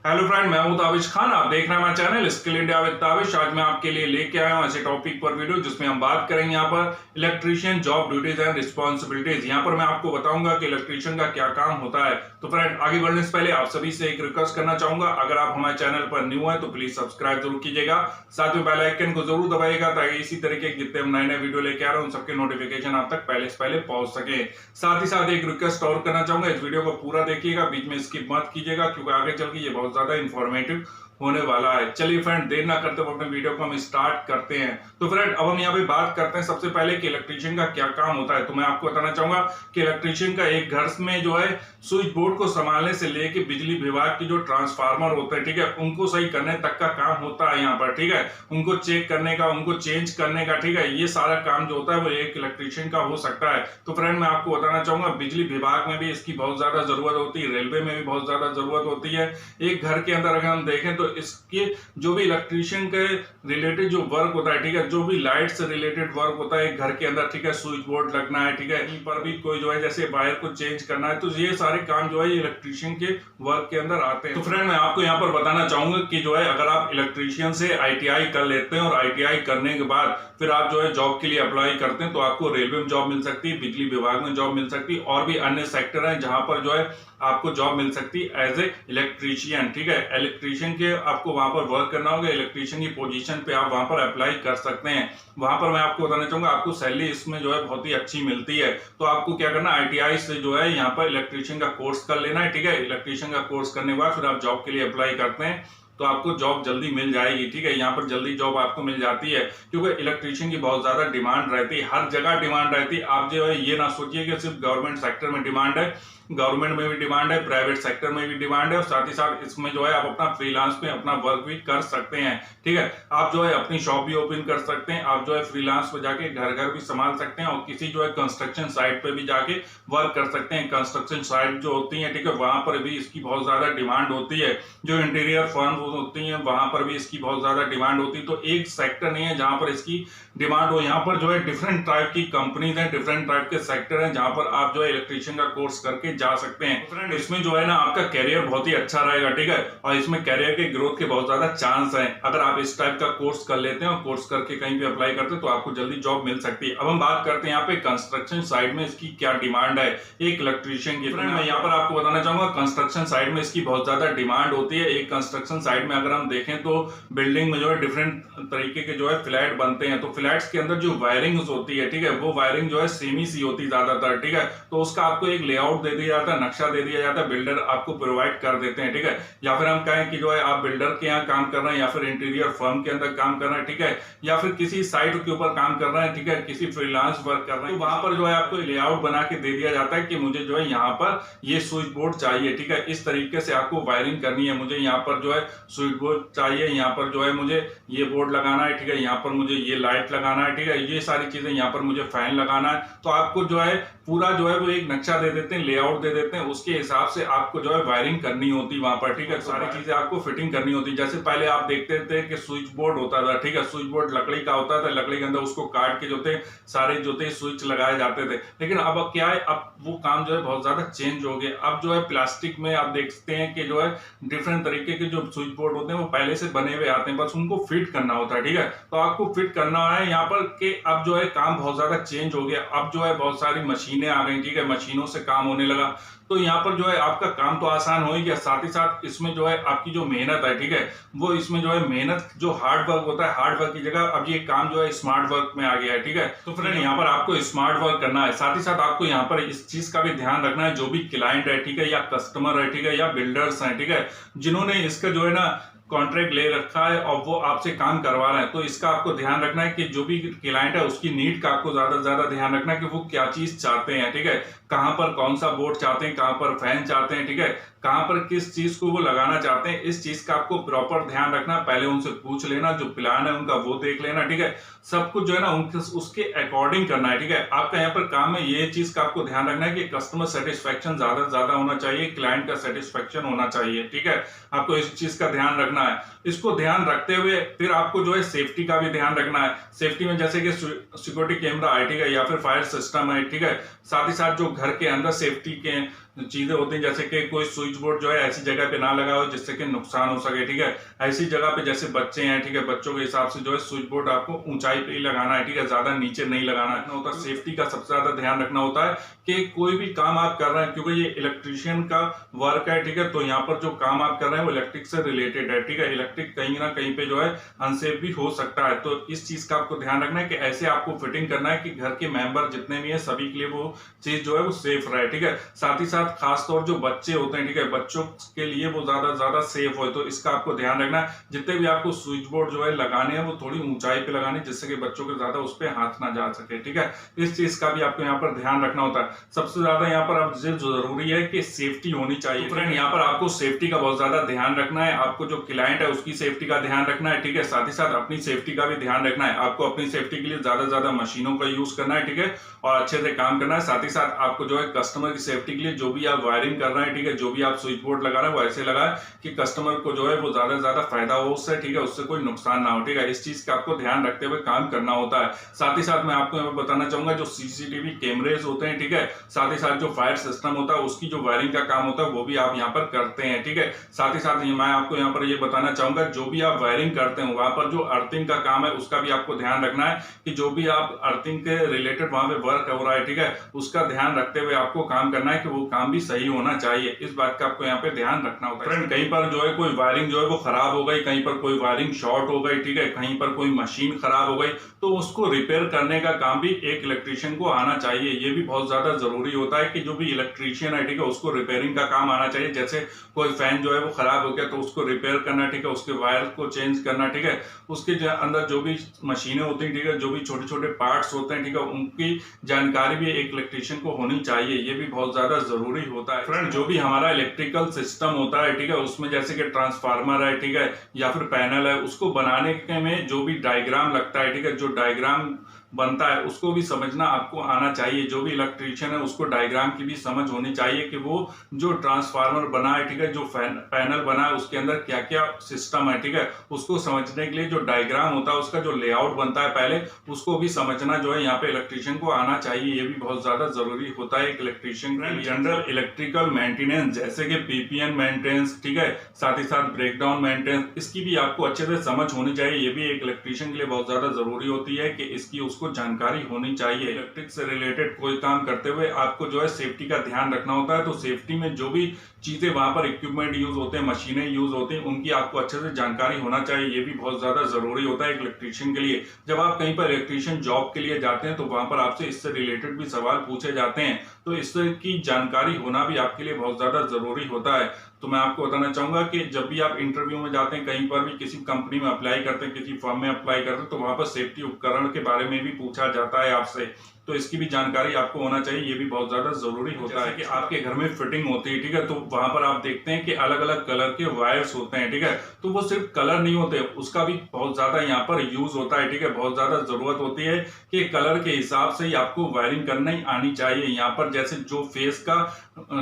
Hello friend, मैं हूं ताबिश खान। आप देख रहे हैं हमारा channel skill India with Tabish. आज मैं आपके लिए लेके आया हूं ऐसे टॉपिक पर वीडियो जिसमें हम बात करेंगे यहाँ पर electrician job duties and responsibilities. यहाँ पर मैं आपको बताऊंगा कि इलेक्ट्रीशियन का क्या काम होता है। तो फ्रेंड, आगे बढ़ने से पहले आप सभी से एक रिक्वेस्ट करना चाहूंगा, अगर आप हमारे चैनल पर न्यू है तो प्लीज सब्सक्राइब जरूर कीजिएगा, साथ में बेल आइकन को जरूर दबाइएगा ताकि इसी तरीके के जितने हम नए नए वीडियो लेके आ रहे हैं उन सबके नोटिफिकेशन आप तक पहले से पहले पहुंच सके। साथ ही साथ एक रिक्वेस्ट और करना चाहूंगा, इस वीडियो को पूरा देखिएगा, बीच में स्किप मत कीजिएगा क्योंकि आगे चल के ये बहुत ज्यादा इंफॉर्मेटिव होने वाला है। चलिए फ्रेंड, देर ना करते हुए अपने वीडियो को हम स्टार्ट करते हैं। तो फ्रेंड, अब हम यहाँ पे बात करते हैं सबसे पहले कि इलेक्ट्रीशियन का क्या काम होता है। तो मैं आपको बताना चाहूंगा कि इलेक्ट्रीशियन का एक घर में जो है स्विच बोर्ड को संभालने से लेके बिजली विभाग की जो ट्रांसफार्मर होते हैं, ठीक है, उनको सही करने तक का काम होता है यहाँ पर, ठीक है, उनको चेक करने का, उनको चेंज करने का, ठीक है, ये सारा काम जो होता है वो एक इलेक्ट्रीशियन का हो सकता है। तो फ्रेंड, मैं आपको बताना चाहूंगा बिजली विभाग में भी इसकी बहुत ज्यादा जरूरत होती है, रेलवे में भी बहुत ज्यादा जरूरत होती है। एक घर के अंदर अगर हम देखें तो इसके जो भी इलेक्ट्रीशियन के रिलेटेड जो वर्क होता है, ठीक है, जो भी लाइट से रिलेटेड वर्क होता है एक घर के अंदर, ठीक है, स्विच बोर्ड लगना है, ठीक है, कहीं पर भी कोई जो है जैसे वायर को चेंज करना है, तो ये सारे काम जो है ये इलेक्ट्रीशियन के वर्क के अंदर आते हैं। तो फ्रेंड, मैं आपको यहाँ पर बताना चाहूंगा कि जो है अगर आप इलेक्ट्रीशियन से आईटीआई कर लेते हैं और आईटीआई करने के बाद फिर आप जो है जॉब के लिए अप्लाई करते हैं तो आपको रेलवे में जॉब मिल सकती है, बिजली विभाग में जॉब मिल सकती है और भी अन्य सेक्टर है जहां पर जो है आपको जॉब मिल सकती है एज ए इलेक्ट्रीशियन, ठीक है। इलेक्ट्रीशियन के आपको वहां पर वर्क करना होगा, इलेक्ट्रीशियन की पोजीशन पे आप वहां पर अप्लाई कर सकते हैं। वहां पर मैं आपको बताना चाहूंगा आपको सैलरी इसमें जो है बहुत ही अच्छी मिलती है। तो आपको क्या करना है, आईटीआई से जो है यहाँ पर इलेक्ट्रीशियन का कोर्स कर लेना है, ठीक है। इलेक्ट्रीशियन का कोर्स करने के बाद फिर आप जॉब के लिए अप्लाई करते हैं तो आपको जॉब जल्दी मिल जाएगी, ठीक है। यहाँ पर जल्दी जॉब आपको मिल जाती है क्योंकि इलेक्ट्रीशियन की बहुत ज्यादा डिमांड रहती है, हर जगह डिमांड रहती है। आप जो है ये ना सोचिए कि सिर्फ गवर्नमेंट सेक्टर में डिमांड है, गवर्नमेंट में भी डिमांड है, प्राइवेट सेक्टर में भी डिमांड है और साथ ही साथ इसमें जो है आप अपना फ्रीलांस में अपना वर्क भी कर सकते हैं, ठीक है। आप जो है अपनी शॉप भी ओपन कर सकते हैं, आप जो है फ्रीलांस पे जाके घर घर भी संभाल सकते हैं और किसी जो है कंस्ट्रक्शन साइट पे भी जाके वर्क कर सकते हैं। कंस्ट्रक्शन साइट जो होती है, ठीक है, वहां पर भी इसकी बहुत ज्यादा डिमांड होती है। जो इंटीरियर फर्म होती है वहां पर भी इसकी बहुत ज्यादा डिमांड होती है। तो एक सेक्टर नहीं है जहां पर इसकी डिमांड हो, यहाँ पर जो है डिफरेंट टाइप की कंपनीज हैं, डिफरेंट टाइप के सेक्टर हैं जहां पर आप जो है इलेक्ट्रीशियन का कोर्स करके जा सकते हैं। फ्रेंड, इसमें जो है ना आपका कैरियर बहुत ही अच्छा रहेगा, ठीक है, और इसमें कैरियर के ग्रोथ के बहुत ज्यादा चांस है। अगर आप इस टाइप का कोर्स कर लेते हैं और कोर्स करके कहीं भी अप्लाई करते हैं तो आपको जल्दी जॉब मिल सकती है। अब हम बात करते हैं यहाँ पे कंस्ट्रक्शन साइड में इसकी क्या डिमांड है एक इलेक्ट्रीशियन की। फ्रेंड, मैं यहाँ पर आपको बताना चाहूंगा कंस्ट्रक्शन साइड में इसकी बहुत ज्यादा डिमांड होती है। एक कंस्ट्रक्शन साइड में अगर हम देखें तो बिल्डिंग में जो है डिफरेंट तरीके के जो है फ्लैट बनते हैं, तो फ्लैट्स के अंदर जो वायरिंग होती है, ठीक है, वो वायरिंग जो है सेमी सी होती है ज्यादातर, ठीक है। तो उसका आपको एक लेआउट दे दिया जाता है, नक्शा दे दिया जाता है, बिल्डर आपको प्रोवाइड कर देते हैं, ठीक है। या फिर हम कहें कि जो है आप बिल्डर के यहाँ काम कर रहे हैं या फिर इंटीरियर फर्म के अंदर काम कर रहे हैं, ठीक है, या फिर किसी साइट के ऊपर काम कर रहे हैं, ठीक है, किसी फ्रीलांस वर्क कर रहे हैं, तो वहां पर जो है आपको लेआउट बना के दे दिया जाता है कि मुझे जो है यहाँ पर ये स्विच बोर्ड चाहिए, ठीक है, इस तरीके से आपको वायरिंग करनी है, मुझे यहाँ पर जो है स्विच बोर्ड चाहिए, यहाँ पर जो है मुझे ये बोर्ड लगाना है, ठीक है, यहाँ पर मुझे ये लाइट लगाना है, ठीक है, ये सारी चीजें, यहाँ पर मुझे फैन लगाना है। तो आपको जो है पूरा जो है वो एक नक्शा दे देते हैं, लेआउट दे देते हैं, उसके हिसाब से आपको जो है वायरिंग करनी होती है वहां पर, ठीक है, सारी चीजें आपको फिटिंग करनी होती है। जैसे पहले आप देखते थे कि स्विच बोर्ड होता था, ठीक है, स्विच बोर्ड लकड़ी का होता था, लकड़ी के अंदर उसको काट के जो थे सारे जो थे स्विच लगाए जाते थे। लेकिन अब क्या है, अब वो काम जो है बहुत ज्यादा चेंज हो गया। अब जो है प्लास्टिक में आप देखते हैं कि जो है डिफरेंट तरीके के जो स्विच बोर्ड होते हैं वो पहले से बने हुए आते हैं, बस उनको फिट करना होता है, ठीक है। तो आपको फिट करना है यहाँ पर कि अब जो है काम बहुत ज्यादा चेंज हो गया। अब जो है बहुत सारी मशीनें आ गई, ठीक है, मशीनों से काम होने लगा। तो यहाँ पर जो है आपका काम तो आसान हो ही गया, साथ ही साथ इसमें जो है आपकी जो मेहनत है, ठीक है, वो इसमें जो है मेहनत जो हार्ड वर्क होता है, हार्ड वर्क की जगह अब ये काम जो है स्मार्ट वर्क में आ गया है, ठीक है। तो फ्रेंड, यहाँ पर आपको स्मार्ट वर्क करना है, साथ ही साथ आपको यहाँ पर इस चीज का भी ध्यान रखना है, जो भी क्लाइंट है, ठीक है, या कस्टमर है, ठीक है, या बिल्डर्स हैं, ठीक है, जिन्होंने इसका जो है ना कॉन्ट्रैक्ट ले रखा है और वो आपसे काम करवा रहे हैं, तो इसका आपको ध्यान रखना है कि जो भी क्लाइंट है उसकी नीड का आपको ज्यादा से ज्यादा ध्यान रखना है कि वो क्या चीज चाहते हैं, ठीक है, कहां पर कौन सा बोर्ड चाहते हैं, कहां पर फैन चाहते हैं, ठीक है, कहां पर किस चीज को वो लगाना चाहते हैं, इस चीज का आपको प्रॉपर ध्यान रखना। पहले उनसे पूछ लेना, जो प्लान है उनका वो देख लेना, ठीक है, सब कुछ जो है ना उनके उसके अकॉर्डिंग करना है, ठीक है। आपका यहाँ पर काम में ये चीज का आपको ध्यान रखना है कि कस्टमर सेटिस्फेक्शन ज्यादा से ज्यादा होना चाहिए, क्लाइंट का सेटिस्फेक्शन होना चाहिए, ठीक है, आपको इस चीज का ध्यान रखना है। इसको ध्यान रखते हुए फिर आपको जो है सेफ्टी का भी ध्यान रखना है। सेफ्टी में जैसे कि सिक्योरिटी कैमरा है, ठीक है, या फिर फायर सिस्टम है, ठीक है, साथ ही साथ जो घर के अंदर सेफ्टी के चीजें होती हैं, जैसे कि कोई स्विच बोर्ड जो है ऐसी जगह पे ना लगा हो जिससे कि नुकसान हो सके, ठीक है। ऐसी जगह पे जैसे बच्चे हैं, ठीक है, बच्चों के हिसाब से जो है स्विच बोर्ड आपको ऊंचाई पे ही लगाना है, ठीक है, ज्यादा नीचे नहीं लगाना होता। सेफ्टी का सबसे ज्यादा ध्यान रखना होता है कि कोई भी काम आप कर रहे हैं, क्योंकि ये इलेक्ट्रिशियन का वर्क है, ठीक है, तो यहाँ पर जो काम आप कर रहे हैं वो इलेक्ट्रिक से रिलेटेड है, ठीक है। इलेक्ट्रिक कहीं ना कहीं पे जो है अनसेफ भी हो सकता है, तो इस चीज का आपको ध्यान रखना है कि ऐसे आपको फिटिंग करना है कि घर के मेंबर जितने भी है सभी के लिए वो चीज जो है वो सेफ रहे, ठीक है। साथ ही साथ खासतौर जो बच्चे होते हैं, ठीक है, बच्चों के लिए वो ज्यादा सेफ हो, तो इसका आपको ध्यान रखना है। जितने भी आपको स्विच बोर्ड जो है लगाने हैं वो थोड़ी ऊंचाई पे लगाने, जिससे कि बच्चों के ज्यादा उस पर हाथ ना जा सके, ठीक है। इस चीज का भी आपको यहाँ पर ध्यान रखना होता है। सबसे ज्यादा यहाँ पर आप जरूरी है कि सेफ्टी होनी चाहिए। तो फ्रेंड, यहाँ पर आपको सेफ्टी का बहुत ज्यादा ध्यान रखना है, आपको जो क्लाइंट है उसकी सेफ्टी का ध्यान रखना है, ठीक है। साथ ही साथ अपनी सेफ्टी का भी ध्यान रखना है। आपको अपनी सेफ्टी के लिए ज्यादा मशीनों का यूज करना है, ठीक है, और अच्छे से काम करना है। साथ ही साथ आपको जो है कस्टमर की सेफ्टी के लिए जो भी आप वायरिंग कर रहे हैं, ठीक है, जो भी आप स्विच बोर्ड लगा रहे हैं वो ऐसे लगाए कि कस्टमर को जो है वो ज्यादा फायदा हो उससे, ठीक है, उससे कोई नुकसान ना हो, ठीक है। इस चीज का आपको ध्यान रखते हुए काम करना होता है। साथ ही साथ मैं आपको यहाँ बताना चाहूंगा जो सीसीटीवी कैमरेज होते हैं, ठीक है, साथ ही साथ जो फायर सिस्टम होता है उसकी जो वायरिंग का काम होता है वो भी आप यहाँ पर करते हैं, ठीक है। साथ ही साथ मैं आपको यहाँ पर ये बताना चाहूंगा जो भी आप वायरिंग करते हैं वहां पर जो अर्थिंग का काम है उसका भी आपको ध्यान रखना है कि जो भी आप अर्थिंग के रिलेटेड वहां पे वर्क हो रहा है, ठीक है, उसका ध्यान रखते हुए आपको काम करना है कि वो काम भी सही होना चाहिए। इस बात का आपको यहाँ पे ध्यान रखना होता है। फ्रेंड, कहीं पर जो है कोई वायरिंग जो है वो खराब हो गई, कहीं पर कोई वायरिंग शॉर्ट हो गई, ठीक है, कहीं पर कोई मशीन खराब हो गई, तो उसको रिपेयर करने का काम भी एक इलेक्ट्रिशियन को आना चाहिए। ये भी बहुत ज्यादा जरूरी होता है कि जो भी इलेक्ट्रिशियन है, ठीक है, उसको रिपेयरिंग का काम आना चाहिए। जैसे कोई फैन जो है वो खराब हो गया तो उसको रिपेयर करना, ठीक है, उसके वायर को चेंज करना, ठीक है, उसके अंदर जो भी मशीनें होती हैं, ठीक है, जो भी छोटे छोटे पार्ट्स होते हैं, ठीक है, उनकी जानकारी भी एक इलेक्ट्रिशियन को होनी चाहिए। ये भी बहुत ज्यादा जरूरी होता है। फ्रेंड, जो भी हमारा इलेक्ट्रिकल सिस्टम होता है, ठीक है, उसमें जैसे कि ट्रांसफार्मर है, ठीक है, या फिर पैनल है, उसको बनाने में जो भी डायग्राम लगता है, ठीक है, जो डायग्राम बनता है उसको भी समझना आपको आना चाहिए। जो भी इलेक्ट्रिशियन है उसको डायग्राम की भी समझ होनी चाहिए कि वो जो ट्रांसफार्मर बना है, ठीक है, जो पैनल बना है उसके अंदर क्या क्या सिस्टम है, ठीक है, उसको समझने के लिए जो डायग्राम होता है उसका जो लेआउट बनता है पहले उसको भी समझना जो है यहाँ पे इलेक्ट्रिशियन को आना चाहिए। ये भी बहुत ज्यादा जरूरी होता है एक इलेक्ट्रिशियन का। जनरल इलेक्ट्रिकल मेंटेनेंस जैसे कि पीपीएम मेंटेनेंस, ठीक है, साथ ही साथ ब्रेकडाउन मेंटेनेंस, इसकी भी आपको अच्छे से समझ होनी चाहिए। ये भी एक इलेक्ट्रिशियन के लिए बहुत ज्यादा जरूरी होती है कि इसकी उसको जानकारी होनी चाहिए। इलेक्ट्रिक से रिलेटेड कोई काम करते हुए आपको जो है सेफ्टी का ध्यान रखना होता है, तो सेफ्टी में जो भी चीजें वहां पर इक्विपमेंट यूज होते हैं, मशीनें यूज होती हैं, उनकी आपको अच्छे से जानकारी होना चाहिए। ये भी बहुत ज्यादा जरूरी होता है एक इलेक्ट्रिशियन के लिए। जब आप कहीं पर इलेक्ट्रिशियन जॉब के लिए जाते हैं तो वहां पर आपसे इससे रिलेटेड भी सवाल पूछे जाते हैं, तो इसकी जानकारी होना भी आपके लिए बहुत ज्यादा जरूरी होता है। तो मैं आपको बताना चाहूंगा कि जब भी आप इंटरव्यू में जाते हैं, कहीं पर भी किसी कंपनी में अप्लाई करते हैं, किसी फर्म में अप्लाई करते हैं, तो वहां पर सेफ्टी उपकरण के बारे में भी पूछा जाता है आपसे, तो इसकी भी जानकारी आपको होना चाहिए। ये भी बहुत ज्यादा जरूरी होता है कि आपके घर में फिटिंग होती है, ठीक है, तो वहां पर आप देखते हैं कि अलग अलग कलर के वायर्स होते हैं, ठीक है, तो वो सिर्फ कलर नहीं होते, उसका भी बहुत ज्यादा यहाँ पर यूज होता है, ठीक है, बहुत ज्यादा जरूरत होती है कि कलर के हिसाब से ही आपको वायरिंग करनी आनी चाहिए। यहाँ पर जैसे जो फेस का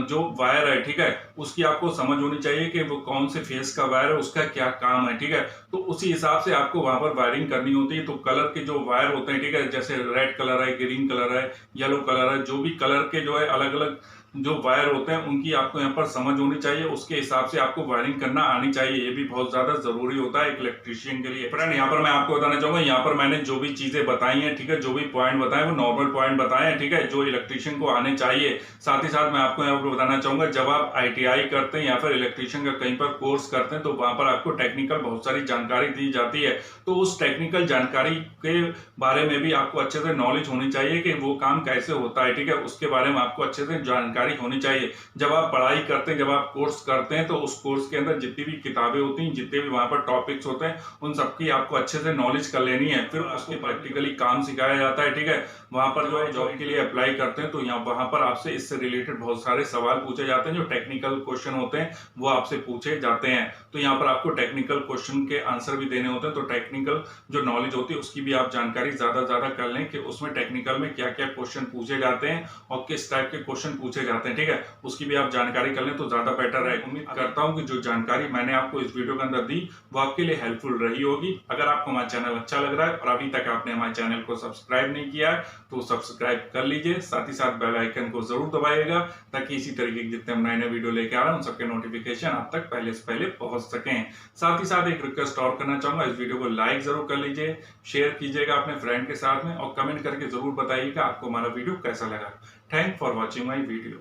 जो वायर है, ठीक है, उसकी आपको समझ होनी चाहिए कि वो कौन से फेस का वायर है, उसका क्या काम है, ठीक है, तो उसी हिसाब से आपको वहां पर वायरिंग करनी होती है। तो कलर के जो वायर होते हैं, ठीक है, जैसे रेड कलर है, ग्रीन कलर है, येलो कलर है, जो भी कलर के जो है अलग अलग जो वायर होते हैं उनकी आपको यहाँ पर समझ होनी चाहिए, उसके हिसाब से आपको वायरिंग करना आनी चाहिए। ये भी बहुत ज्यादा जरूरी होता है एक इलेक्ट्रिशियन के लिए। फ्रेंड, यहाँ पर मैं आपको बताना चाहूंगा, यहाँ पर मैंने जो भी चीजें बताई हैं, ठीक है, जो भी पॉइंट बताए वो नॉर्मल पॉइंट बताए हैं, ठीक है, जो इलेक्ट्रिशियन को आने चाहिए। साथ ही साथ मैं आपको यहाँ पर बताना चाहूंगा, जब आप ITI करते हैं या फिर इलेक्ट्रिशियन का कहीं पर कोर्स करते हैं तो वहां पर आपको टेक्निकल बहुत सारी जानकारी दी जाती है, तो उस टेक्निकल जानकारी के बारे में भी आपको अच्छे से नॉलेज होनी चाहिए कि वो काम कैसे होता है, ठीक है, उसके बारे में आपको अच्छे से जानकारी होनी चाहिए। जब आप पढ़ाई करते हैं, जब आप कोर्स करते हैं, तो उस कोर्स के अंदर जितनी भी किताबें होती हैं, जितने भी वहां पर टॉपिक्स होते हैं, उन सबकी आपको अच्छे से नॉलेज कर लेनी है। फिर उसके प्रैक्टिकली काम सिखाया जाता है, ठीक है, वहां पर जो है जॉब के लिए अप्लाई करते हैं तो यहाँ वहां पर आपसे इससे रिलेटेड बहुत सारे सवाल पूछे जाते हैं, जो टेक्निकल क्वेश्चन होते हैं वो आपसे पूछे जाते हैं। तो यहाँ पर आपको टेक्निकल क्वेश्चन के आंसर भी देने होते हैं, तो टेक्निकल जो नॉलेज होती है उसकी भी आप जानकारी ज्यादा कर लें कि उसमें टेक्निकल में क्या क्या क्वेश्चन पूछे जाते हैं और किस टाइप के क्वेश्चन पूछे जाते हैं, ठीक है, उसकी भी आप जानकारी कर लें तो ज्यादा बेटर है। उम्मीद करता हूं कि जो जानकारी मैंने आपको इस वीडियो के अंदर दी वो आपके लिए हेल्पफुल रही होगी। अगर आपको हमारा चैनल अच्छा लग रहा है और अभी तक आपने हमारे चैनल को सब्सक्राइब नहीं किया है तो सब्सक्राइब कर लीजिए, साथ ही साथ बेल आइकन को जरूर दबाइएगा ताकि इसी तरीके के जितने हम नए नए वीडियो लेके आ रहे हैं उन सबके नोटिफिकेशन आप तक पहले से पहले पहुंच सकें। साथ ही साथ एक रिक्वेस्ट और करना चाहूंगा, इस वीडियो को लाइक जरूर कर लीजिए, शेयर कीजिएगा अपने फ्रेंड के साथ में और कमेंट करके जरूर बताइएगा आपको हमारा वीडियो कैसा लगा। Thank for watching my video.